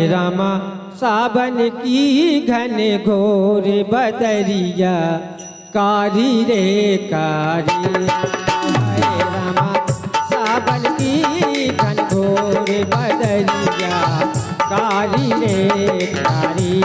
रामा सावन की घन घोर बदरिया कारी रे कारी। रामा सावन की घन घोर बदरिया कारी रे कारी।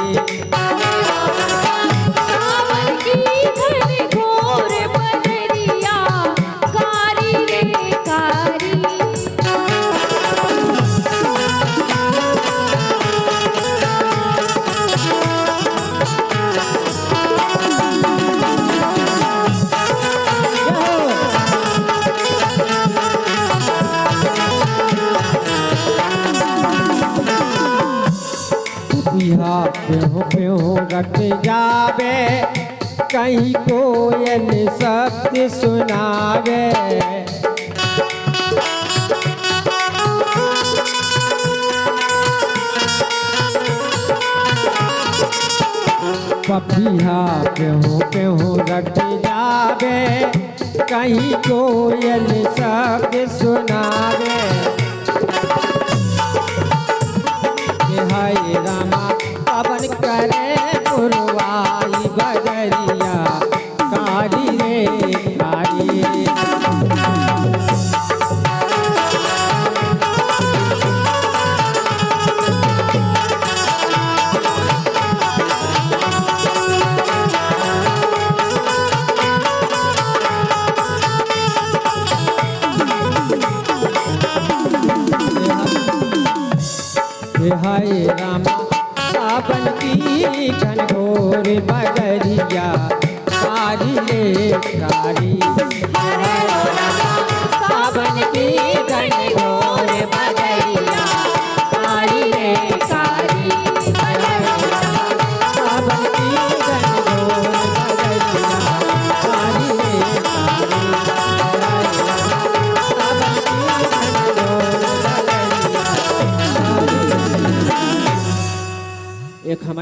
प्यों रट जावे कहीं कोयल सत्य सुनावे। पपिया प्यों रट जावे कहीं कोयल सत्य सुनावे। हाय रामा पवन करे पुरवाई बदरिया कारी रे कारी। हाय रामा सावन की घन घोर बदरिया कारी रे कारी। सावन की घन घोर बदरिया कारी रे कारी। सावन की घन घोर बदरिया कारी रे कारी। सावन की घन घोर बदरिया एक हमारी